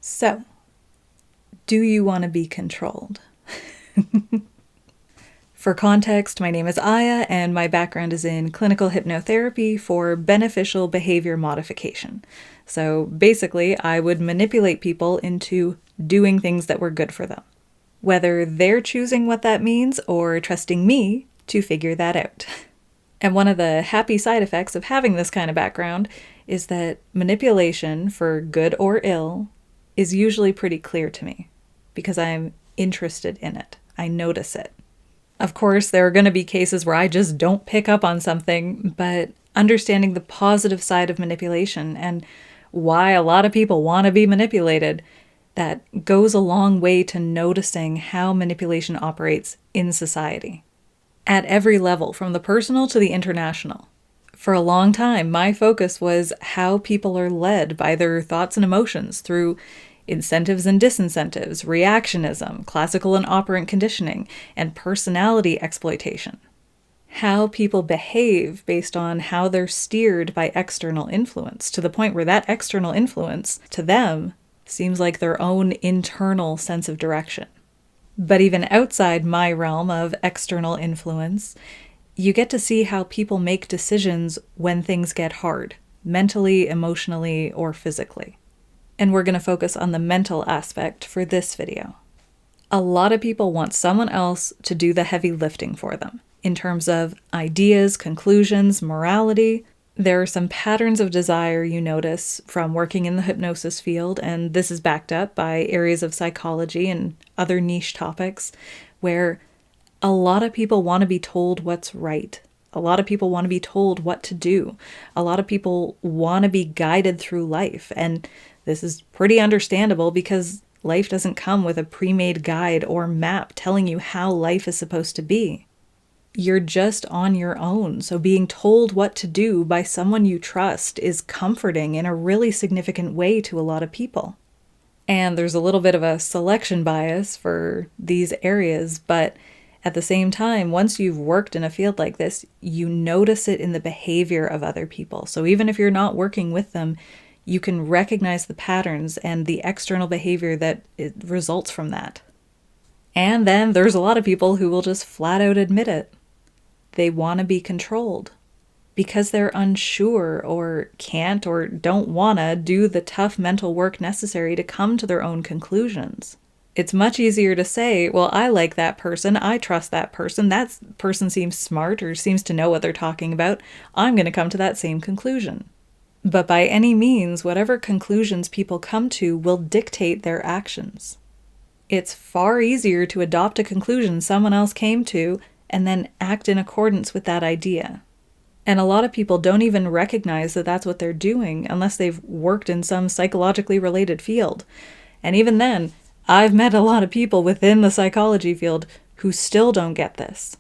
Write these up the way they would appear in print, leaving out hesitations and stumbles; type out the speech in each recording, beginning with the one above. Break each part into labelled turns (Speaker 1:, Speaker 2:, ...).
Speaker 1: So, do you want to be controlled? For context, my name is Aya, and my background is in clinical hypnotherapy for beneficial behavior modification. So basically, I would manipulate people into doing things that were good for them, whether they're choosing what that means or trusting me to figure that out. And one of the happy side effects of having this kind of background is that manipulation, for good or ill, is usually pretty clear to me because I'm interested in it. I notice it. Of course, there are going to be cases where I just don't pick up on something, but understanding the positive side of manipulation and why a lot of people want to be manipulated, that goes a long way to noticing how manipulation operates in society. At every level, from the personal to the international. For a long time, my focus was how people are led by their thoughts and emotions through incentives and disincentives, reactionism, classical and operant conditioning, and personality exploitation. How people behave based on how they're steered by external influence, to the point where that external influence, to them, seems like their own internal sense of direction. But even outside my realm of external influence, you get to see how people make decisions when things get hard, mentally, emotionally, or physically. And we're going to focus on the mental aspect for this video. A lot of people want someone else to do the heavy lifting for them, in terms of ideas, conclusions, morality. There are some patterns of desire you notice from working in the hypnosis field, and this is backed up by areas of psychology and other niche topics, where a lot of people want to be told what's right. A lot of people want to be told what to do. A lot of people want to be guided through life, and this is pretty understandable because life doesn't come with a pre-made guide or map telling you how life is supposed to be. You're just on your own, so being told what to do by someone you trust is comforting in a really significant way to a lot of people. And there's a little bit of a selection bias for these areas, but at the same time, once you've worked in a field like this, you notice it in the behavior of other people. So even if you're not working with them, you can recognize the patterns and the external behavior that it results from that. And then there's a lot of people who will just flat out admit it. They want to be controlled because they're unsure or can't or don't want to do the tough mental work necessary to come to their own conclusions. It's much easier to say, well, I like that person, I trust that person seems smart or seems to know what they're talking about, I'm going to come to that same conclusion. But by any means, whatever conclusions people come to will dictate their actions. It's far easier to adopt a conclusion someone else came to and then act in accordance with that idea. And a lot of people don't even recognize that that's what they're doing unless they've worked in some psychologically related field. And even then, I've met a lot of people within the psychology field who still don't get this.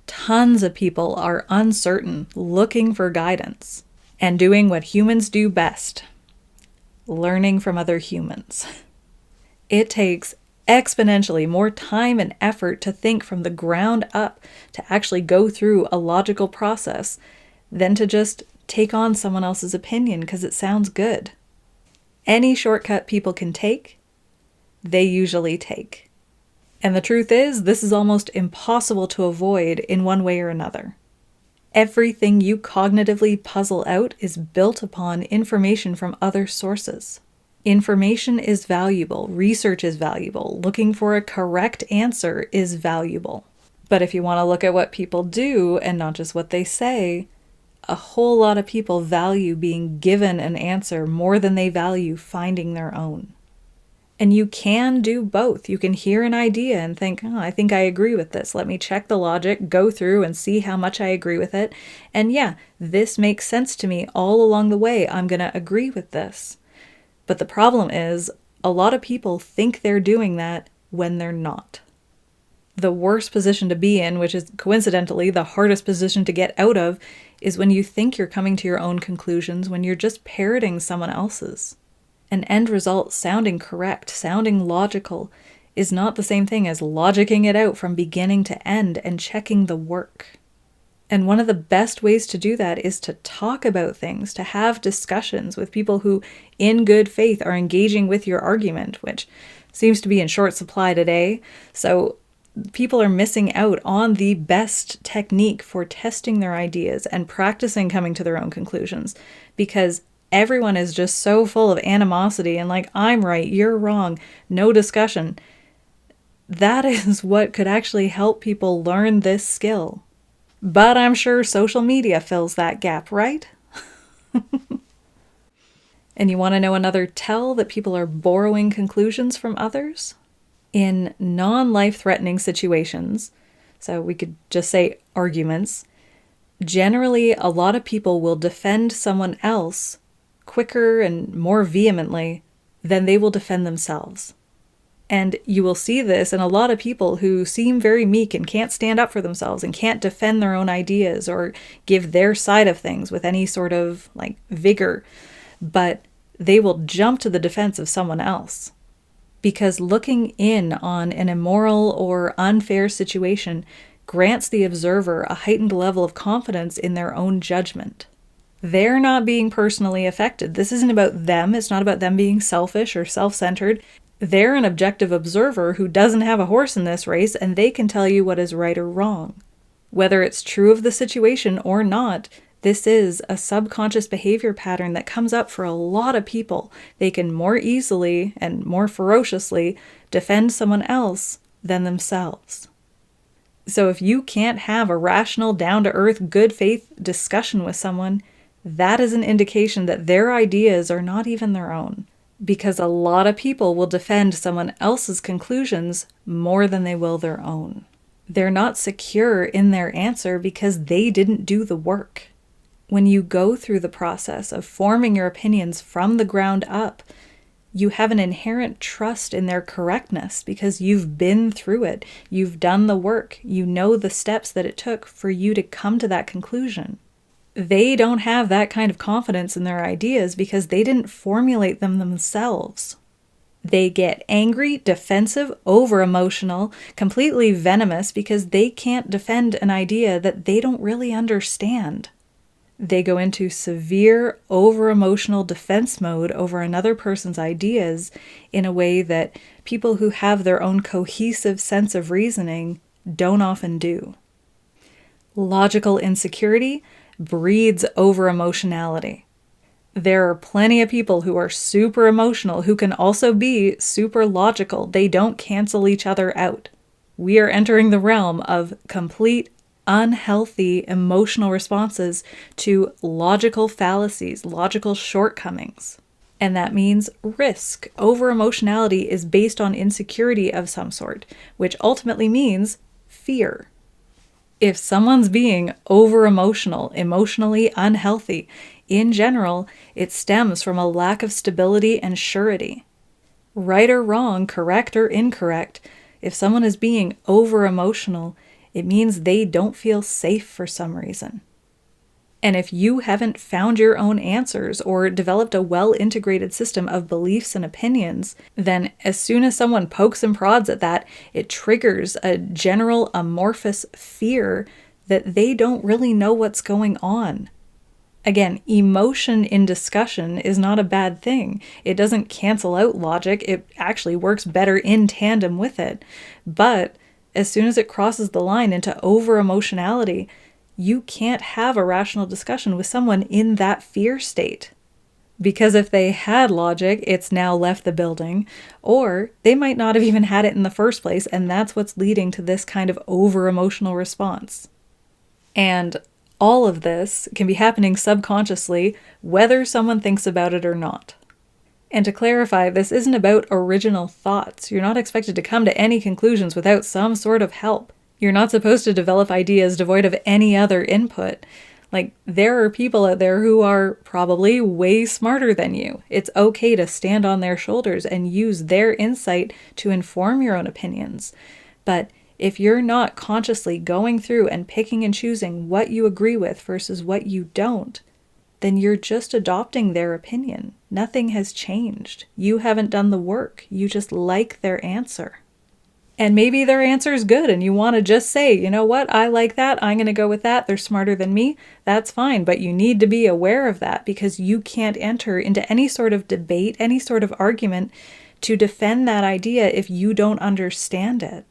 Speaker 1: Tons of people are uncertain, looking for guidance, and doing what humans do best, learning from other humans. It takes exponentially more time and effort to think from the ground up, to actually go through a logical process, than to just take on someone else's opinion because it sounds good. Any shortcut people can take, they usually take. And the truth is, this is almost impossible to avoid in one way or another. Everything you cognitively puzzle out is built upon information from other sources. Information is valuable, research is valuable, looking for a correct answer is valuable. But if you want to look at what people do and not just what they say, a whole lot of people value being given an answer more than they value finding their own. And you can do both. You can hear an idea and think, oh, I think I agree with this. Let me check the logic, go through and see how much I agree with it. And yeah, this makes sense to me all along the way. I'm going to agree with this. But the problem is, a lot of people think they're doing that when they're not. The worst position to be in, which is coincidentally the hardest position to get out of, is when you think you're coming to your own conclusions when you're just parroting someone else's. An end result sounding correct, sounding logical, is not the same thing as logicking it out from beginning to end and checking the work. And one of the best ways to do that is to talk about things, to have discussions with people who, in good faith, are engaging with your argument, which seems to be in short supply today. So people are missing out on the best technique for testing their ideas and practicing coming to their own conclusions, because everyone is just so full of animosity and like, I'm right, you're wrong, no discussion. That is what could actually help people learn this skill. But I'm sure social media fills that gap, right? And you want to know another tell that people are borrowing conclusions from others? In non-life-threatening situations, so we could just say arguments, generally a lot of people will defend someone else quicker and more vehemently than they will defend themselves. And you will see this in a lot of people who seem very meek and can't stand up for themselves and can't defend their own ideas or give their side of things with any sort of vigor, but they will jump to the defense of someone else. Because looking in on an immoral or unfair situation grants the observer a heightened level of confidence in their own judgment. They're not being personally affected. This isn't about them. It's not about them being selfish or self-centered. They're an objective observer who doesn't have a horse in this race, and they can tell you what is right or wrong. Whether it's true of the situation or not, this is a subconscious behavior pattern that comes up for a lot of people. They can more easily and more ferociously defend someone else than themselves. So if you can't have a rational, down-to-earth, good faith discussion with someone, that is an indication that their ideas are not even their own. Because a lot of people will defend someone else's conclusions more than they will their own. They're not secure in their answer because they didn't do the work. When you go through the process of forming your opinions from the ground up, you have an inherent trust in their correctness because you've been through it. You've done the work. You know the steps that it took for you to come to that conclusion. They don't have that kind of confidence in their ideas because they didn't formulate them themselves. They get angry, defensive, over-emotional, completely venomous because they can't defend an idea that they don't really understand. They go into severe, over-emotional defense mode over another person's ideas in a way that people who have their own cohesive sense of reasoning don't often do. Logical insecurity breeds over-emotionality. There are plenty of people who are super emotional who can also be super logical. They don't cancel each other out. We are entering the realm of complete unhealthy emotional responses to logical fallacies, logical shortcomings. And that means risk. Over-emotionality is based on insecurity of some sort, which ultimately means fear. If someone's being over-emotional, emotionally unhealthy, in general, it stems from a lack of stability and surety. Right or wrong, correct or incorrect, if someone is being over-emotional, it means they don't feel safe for some reason. And if you haven't found your own answers or developed a well-integrated system of beliefs and opinions, then as soon as someone pokes and prods at that, it triggers a general amorphous fear that they don't really know what's going on. Again, emotion in discussion is not a bad thing. It doesn't cancel out logic. It actually works better in tandem with it. But as soon as it crosses the line into over-emotionality, you can't have a rational discussion with someone in that fear state. Because if they had logic, it's now left the building, or they might not have even had it in the first place, and that's what's leading to this kind of over-emotional response. And all of this can be happening subconsciously, whether someone thinks about it or not. And to clarify, this isn't about original thoughts. You're not expected to come to any conclusions without some sort of help. You're not supposed to develop ideas devoid of any other input. There are people out there who are probably way smarter than you. It's okay to stand on their shoulders and use their insight to inform your own opinions. But if you're not consciously going through and picking and choosing what you agree with versus what you don't, then you're just adopting their opinion. Nothing has changed. You haven't done the work. You just like their answer. And maybe their answer is good and you want to just say, you know what, I like that, I'm going to go with that, they're smarter than me, that's fine. But you need to be aware of that because you can't enter into any sort of debate, any sort of argument to defend that idea if you don't understand it.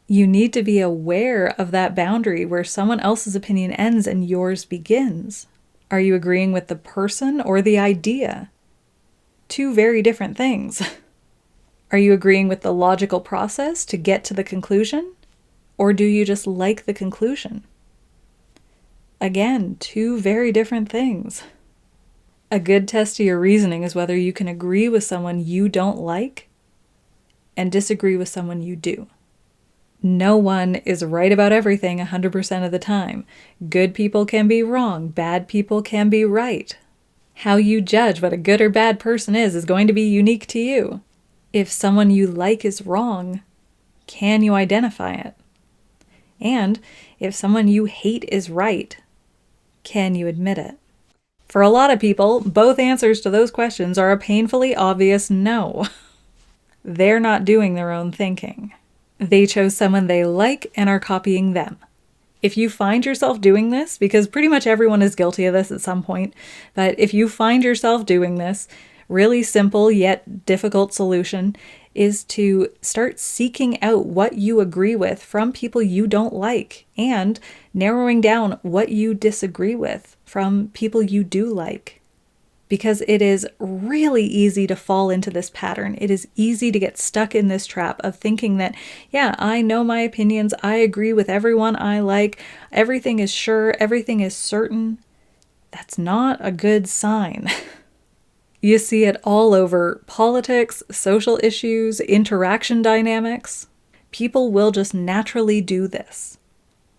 Speaker 1: You need to be aware of that boundary where someone else's opinion ends and yours begins. Are you agreeing with the person or the idea? Two very different things. Are you agreeing with the logical process to get to the conclusion? Or do you just like the conclusion? Again, two very different things. A good test of your reasoning is whether you can agree with someone you don't like and disagree with someone you do. No one is right about everything 100% of the time. Good people can be wrong. Bad people can be right. How you judge what a good or bad person is going to be unique to you. If someone you like is wrong, can you identify it? And if someone you hate is right, can you admit it? For a lot of people, both answers to those questions are a painfully obvious no. They're not doing their own thinking. They chose someone they like and are copying them. If you find yourself doing this, because pretty much everyone is guilty of this at some point, but if you find yourself doing this, really simple yet difficult solution is to start seeking out what you agree with from people you don't like and narrowing down what you disagree with from people you do like. Because it is really easy to fall into this pattern. It is easy to get stuck in this trap of thinking that, yeah, I know my opinions, I agree with everyone I like, everything is sure, everything is certain. That's not a good sign. You see it all over politics, social issues, interaction dynamics. People will just naturally do this.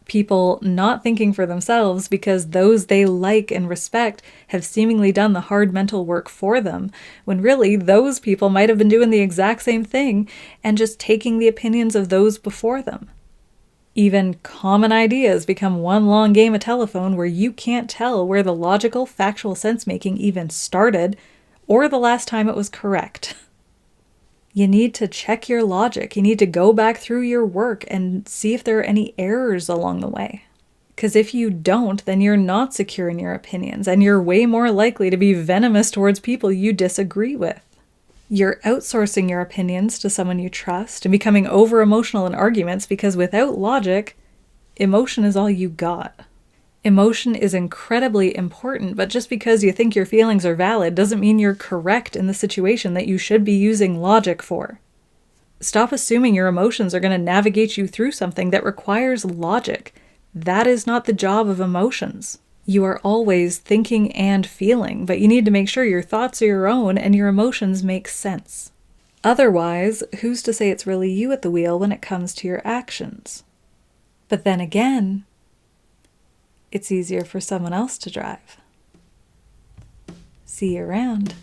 Speaker 1: People not thinking for themselves because those they like and respect have seemingly done the hard mental work for them, when really those people might have been doing the exact same thing and just taking the opinions of those before them. Even common ideas become one long game of telephone where you can't tell where the logical, factual sense-making even started or the last time it was correct. You need to check your logic. You need to go back through your work and see if there are any errors along the way. Because if you don't, then you're not secure in your opinions, and you're way more likely to be venomous towards people you disagree with. You're outsourcing your opinions to someone you trust and becoming over-emotional in arguments because without logic, emotion is all you got. Emotion is incredibly important, but just because you think your feelings are valid doesn't mean you're correct in the situation that you should be using logic for. Stop assuming your emotions are going to navigate you through something that requires logic. That is not the job of emotions. You are always thinking and feeling, but you need to make sure your thoughts are your own and your emotions make sense. Otherwise, who's to say it's really you at the wheel when it comes to your actions? But then again, it's easier for someone else to drive. See you around.